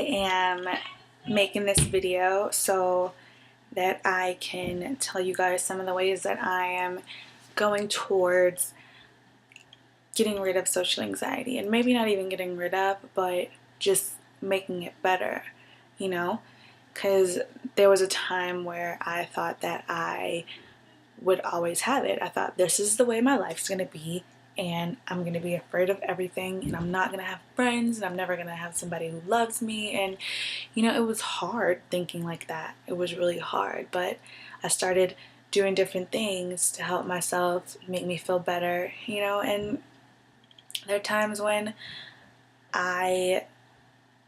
am making this video so that I can tell you guys some of the ways that I am going towards getting rid of social anxiety, and maybe not even getting rid of, but just making it better, you know, because there was a time where I thought that I would always have it. I thought this is the way my life's gonna be, and I'm gonna be afraid of everything, and I'm not gonna have friends, and I'm never gonna have somebody who loves me. And you know, it was hard thinking like that. It was really hard, but I started doing different things to help myself, make me feel better, you know. And there are times when I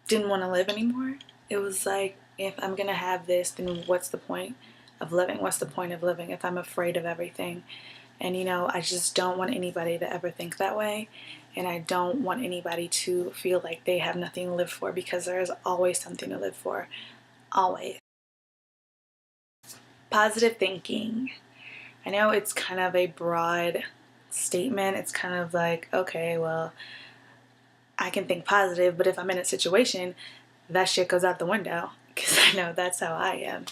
didn't want to live anymore. It was like, if I'm gonna have this, then what's the point of living? What's the point of living if I'm afraid of everything? And you know, I just don't want anybody to ever think that way. And I don't want anybody to feel like they have nothing to live for, because there is always something to live for. Always. Positive thinking. I know it's kind of a broad statement. It's kind of like, okay, well, I can think positive, but if I'm in a situation, that shit goes out the window, because I know that's how I am.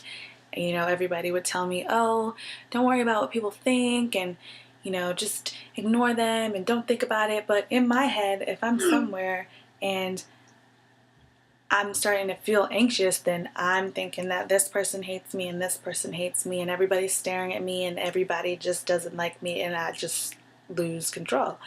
And, you know, everybody would tell me, oh, don't worry about what people think, and you know, just ignore them and don't think about it. But in my head, if I'm somewhere and I'm starting to feel anxious, then I'm thinking that this person hates me and this person hates me and everybody's staring at me and everybody just doesn't like me, and I just lose control.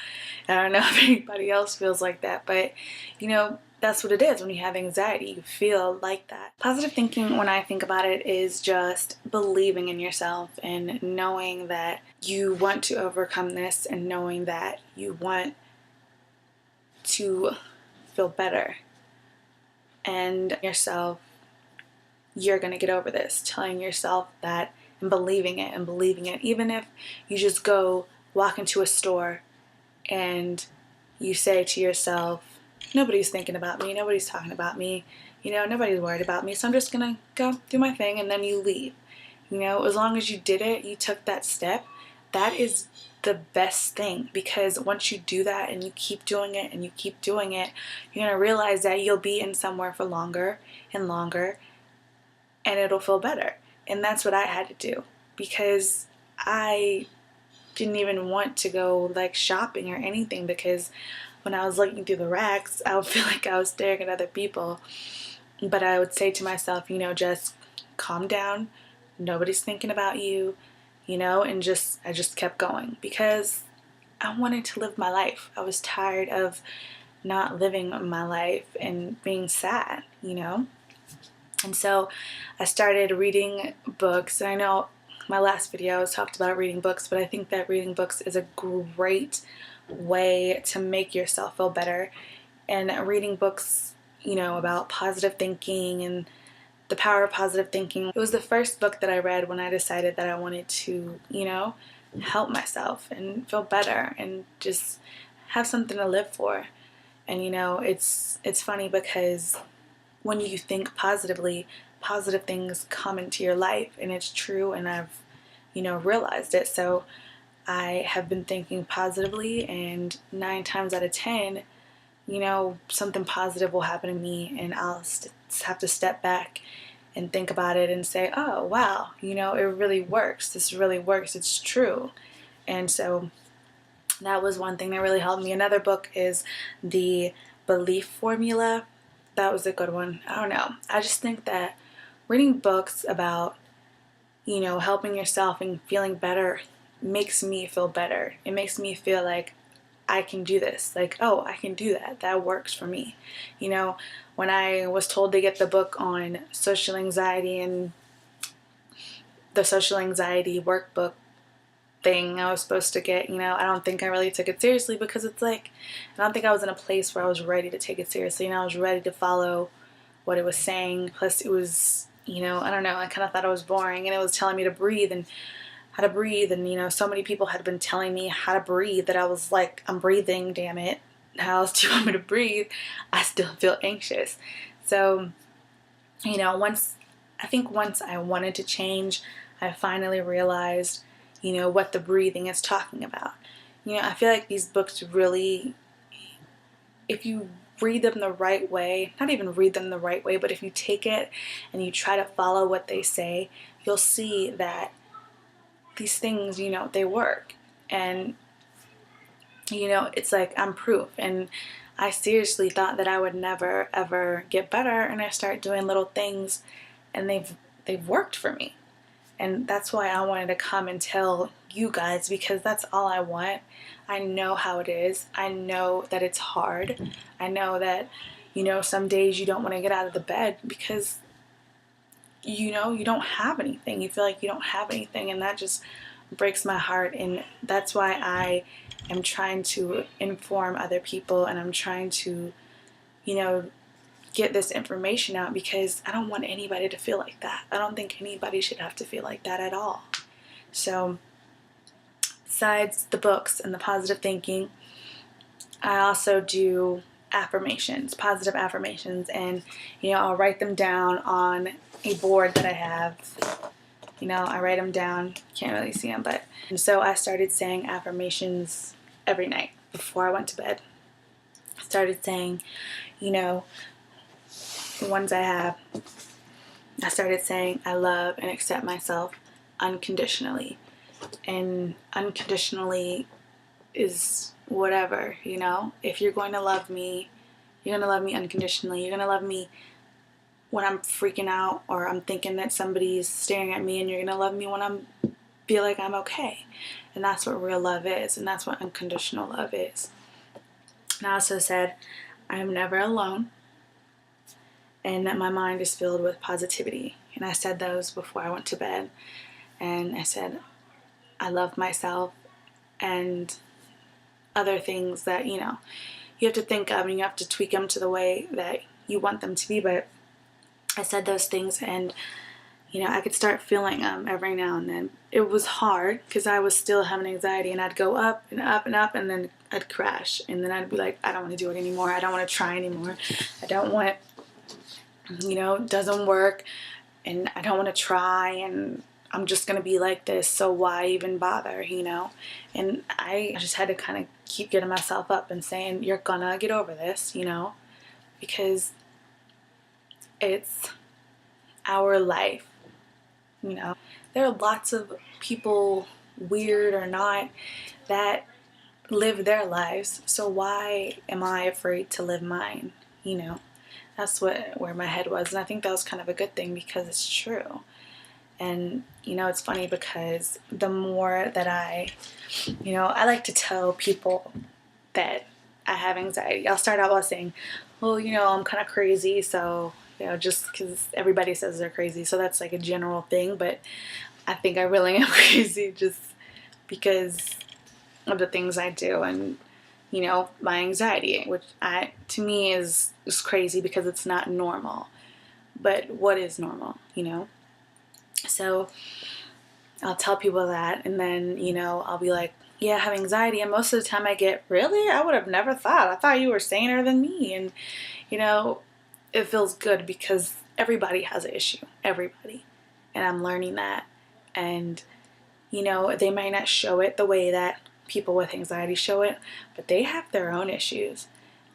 I don't know if anybody else feels like that, but you know, that's what it is when you have anxiety. You feel like that. Positive thinking, when I think about it, is just believing in yourself and knowing that you want to overcome this, and knowing that you want to feel better, and yourself, you're gonna get over this. Telling yourself that and believing it and believing it. Even if you just go walk into a store and you say to yourself, nobody's thinking about me, nobody's talking about me, you know, nobody's worried about me, so I'm just gonna go do my thing, and then you leave. You know, as long as you did it, you took that step, that is the best thing. Because once you do that and you keep doing it and you keep doing it, you're gonna realize that you'll be in somewhere for longer and longer, and it'll feel better. And that's what I had to do, because I didn't even want to go like shopping or anything, because when I was looking through the racks, I would feel like I was staring at other people. But I would say to myself, you know, just calm down, nobody's thinking about you, you know. And I just kept going, because I wanted to live my life. I was tired of not living my life and being sad, you know. And so I started reading books. And I know my last video was talked about reading books, but I think that reading books is a great way to make yourself feel better. And reading books, you know, about positive thinking and the power of positive thinking. It was the first book that I read when I decided that I wanted to, you know, help myself and feel better and just have something to live for. And you know, it's funny, because when you think positively, positive things come into your life, and it's true, and I've, you know, realized it. So I have been thinking positively, and 9 times out of 10, you know, something positive will happen to me, and I'll have to step back and think about it and say, oh wow, you know, it really works. This really works. It's true. And so that was one thing that really helped me. Another book is The Belief Formula. That was a good one. I don't know. I just think that reading books about, you know, helping yourself and feeling better makes me feel better. It makes me feel like I can do this. Like, oh, I can do that. That works for me. You know, when I was told to get the book on social anxiety and the social anxiety workbook thing I was supposed to get, you know, I don't think I really took it seriously, because it's like, I don't think I was in a place where I was ready to take it seriously, and I was ready to follow what it was saying. Plus it was, you know, I don't know, I kind of thought it was boring, and it was telling me to breathe and how to breathe, and you know, so many people had been telling me how to breathe that I was like, I'm breathing, damn it, how else do you want me to breathe? I still feel anxious. So, you know, once I wanted to change, I finally realized, you know, what the breathing is talking about. You know, I feel like these books really, if you read them the right way, not even read them the right way, but if you take it and you try to follow what they say, you'll see that these things, you know, they work. And, you know, it's like I'm proof. And I seriously thought that I would never ever get better, and I start doing little things and they've worked for me. And that's why I wanted to come and tell you guys, because that's all I want. I know how it is. I know that it's hard. I know that, you know, some days you don't want to get out of the bed because, you know, you don't have anything. You feel like you don't have anything, and that just breaks my heart. And that's why I am trying to inform other people, and I'm trying to, you know, get this information out, because I don't want anybody to feel like that. I don't think anybody should have to feel like that at all. So besides the books and the positive thinking, I also do affirmations, positive affirmations, and, you know, I'll write them down on a board that I have. You know, I write them down. Can't really see them, but and so I started saying affirmations every night before I went to bed. I started saying, you know, the ones I have. I started saying I love and accept myself unconditionally. And unconditionally is whatever, you know. If you're going to love me, you're going to love me unconditionally. You're going to love me when I'm freaking out or I'm thinking that somebody's staring at me, and you're going to love me when I'm feel like I'm okay. And that's what real love is, and that's what unconditional love is. And I also said I am never alone, and that my mind is filled with positivity. And I said those before I went to bed. And I said I love myself, and other things that, you know, you have to think of, and you have to tweak them to the way that you want them to be. But I said those things, and, you know, I could start feeling them every now and then. It was hard because I was still having anxiety, and I'd go up and up and up, and then I'd crash, and then I'd be like, I don't want to do it anymore. I don't want to try anymore. I don't want, you know, it doesn't work, and I don't want to try, and I'm just going to be like this, so why even bother, you know? And I just had to kind of keep getting myself up and saying, you're gonna get over this, you know? Because it's our life, you know? There are lots of people, weird or not, that live their lives, so why am I afraid to live mine, you know? That's where my head was, and I think that was kind of a good thing, because it's true. And, you know, it's funny because the more that I like to tell people that I have anxiety. I'll start out by saying, well, you know, I'm kind of crazy, so, you know, just because everybody says they're crazy, so that's like a general thing, but I think I really am crazy just because of the things I do, and, you know, my anxiety, which to me is crazy because it's not normal. But what is normal, you know? So I'll tell people that, and then, you know, I'll be like, yeah, I have anxiety, and most of the time I get, really? I would have never thought. I thought you were saner than me. And, you know, it feels good because everybody has an issue. Everybody. And I'm learning that. And, you know, they might not show it the way that people with anxiety show it, but they have their own issues.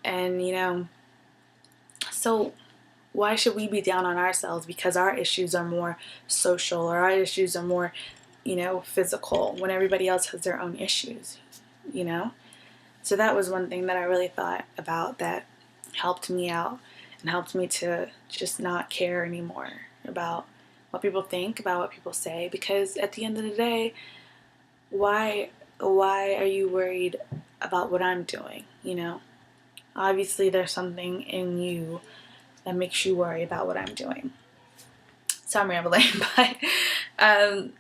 And, you know, so why should we be down on ourselves because our issues are more social, or our issues are more, you know, physical, when everybody else has their own issues, you know? So that was one thing that I really thought about that helped me out and helped me to just not care anymore about what people think, about what people say, because at the end of the day, why are you worried about what I'm doing, you know? Obviously there's something in you that makes you worry about what I'm doing. So I'm rambling, but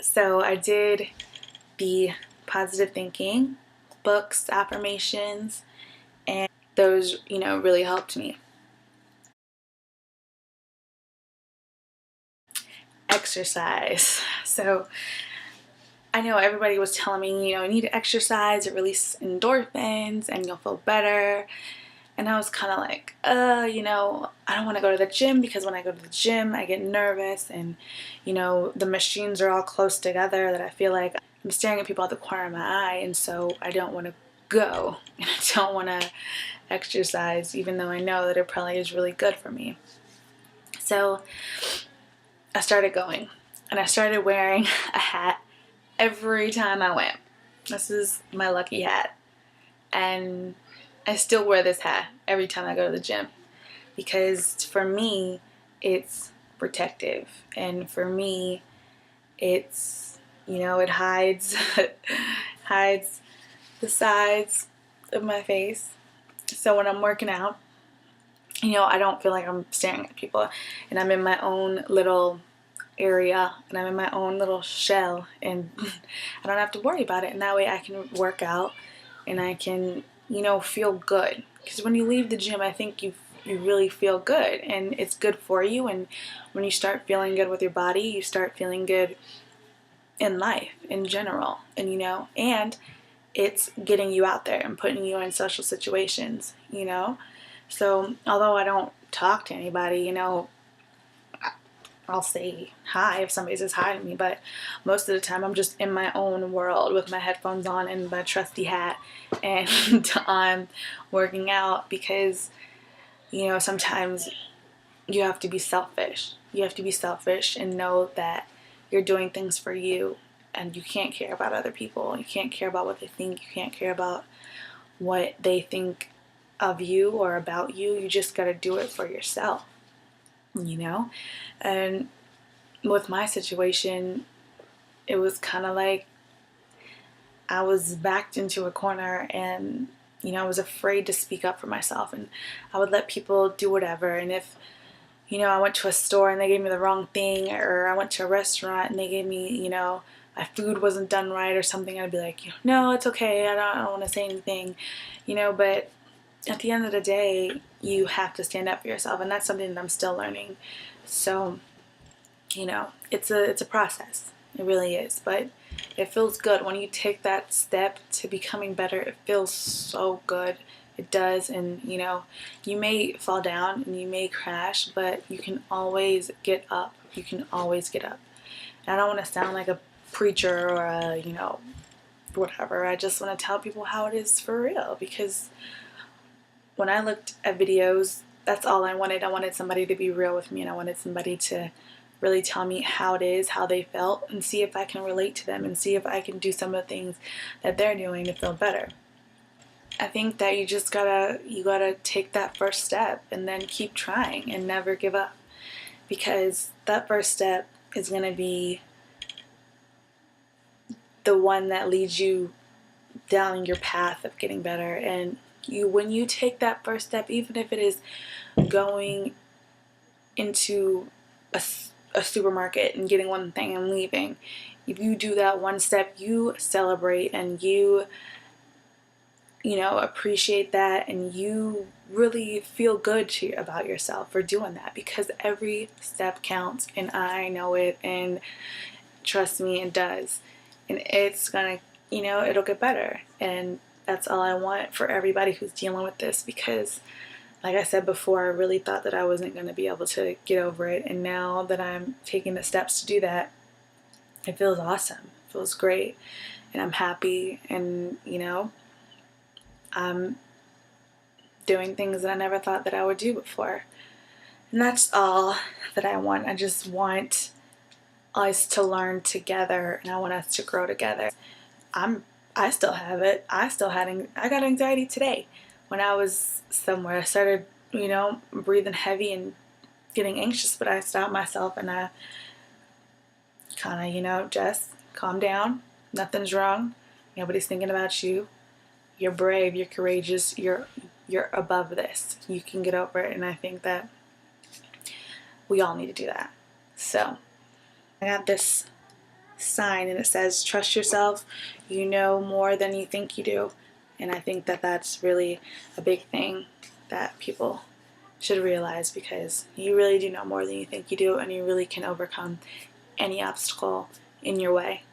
so I did the positive thinking books, affirmations, and those, you know, really helped me. Exercise. So I know everybody was telling me, you know, you need to exercise, it releases endorphins and you'll feel better. And I was kind of like, you know, I don't want to go to the gym because when I go to the gym, I get nervous, and, you know, the machines are all close together that I feel like I'm staring at people out the corner of my eye, and so I don't want to go and I don't want to exercise, even though I know that it probably is really good for me. So I started going, and I started wearing a hat every time I went. This is my lucky hat, and I still wear this hat every time I go to the gym, because for me it's protective, and for me it's, you know, it hides hides the sides of my face. So when I'm working out, you know, I don't feel like I'm staring at people, and I'm in my own little area, and I'm in my own little shell, and I don't have to worry about it, and that way I can work out and I can, you know, feel good. Because when you leave the gym, I think you really feel good, and it's good for you. And when you start feeling good with your body, you start feeling good in life in general, and you know, and it's getting you out there and putting you in social situations, you know. So although I don't talk to anybody, you know, I'll say hi if somebody says hi to me, but most of the time I'm just in my own world with my headphones on and my trusty hat, and I'm working out, because, you know, sometimes you have to be selfish. You have to be selfish and know that you're doing things for you, and you can't care about other people. You can't care about what they think. You can't care about what they think of you or about you. You just gotta do it for yourself, you know? And with my situation, it was kind of like I was backed into a corner, and, you know, I was afraid to speak up for myself, and I would let people do whatever. And if, you know, I went to a store and they gave me the wrong thing, or I went to a restaurant and they gave me, you know, my food wasn't done right or something, I'd be like, no, it's okay, I don't want to say anything, you know. But at the end of the day, you have to stand up for yourself, and that's something that I'm still learning. So, you know, it's a process. It really is, but it feels good when you take that step to becoming better. It feels so good. It does. And, you know, you may fall down and you may crash, but you can always get up. You can always get up. And I don't want to sound like a preacher or a, you know, whatever. I just want to tell people how it is for real, because when I looked at videos, that's all I wanted. I wanted somebody to be real with me, and I wanted somebody to really tell me how it is, how they felt, and see if I can relate to them, and see if I can do some of the things that they're doing to feel better. I think that you gotta take that first step, and then keep trying and never give up, because that first step is gonna be the one that leads you down your path of getting better. And when you take that first step, even if it is going into a supermarket and getting one thing and leaving, if you do that one step, you celebrate, and you know, appreciate that, and you really feel good about yourself for doing that, because every step counts, and I know it, and trust me, it does. And it's gonna, you know, it'll get better. And that's all I want for everybody who's dealing with this, because like I said before, I really thought that I wasn't going to be able to get over it, and now that I'm taking the steps to do that, it feels awesome. It feels great, and I'm happy, and, you know, I'm doing things that I never thought that I would do before. And that's all that I want. I just want us to learn together, and I want us to grow together. I still have it. I got anxiety today. When I was somewhere, I started, you know, breathing heavy and getting anxious, but I stopped myself, and I kind of, you know, just calm down. Nothing's wrong. Nobody's thinking about you. You're brave, you're courageous, you're above this. You can get over it, and I think that we all need to do that. So I got this sign, and it says, trust yourself, you know more than you think you do. And I think that that's really a big thing that people should realize, because you really do know more than you think you do, and you really can overcome any obstacle in your way.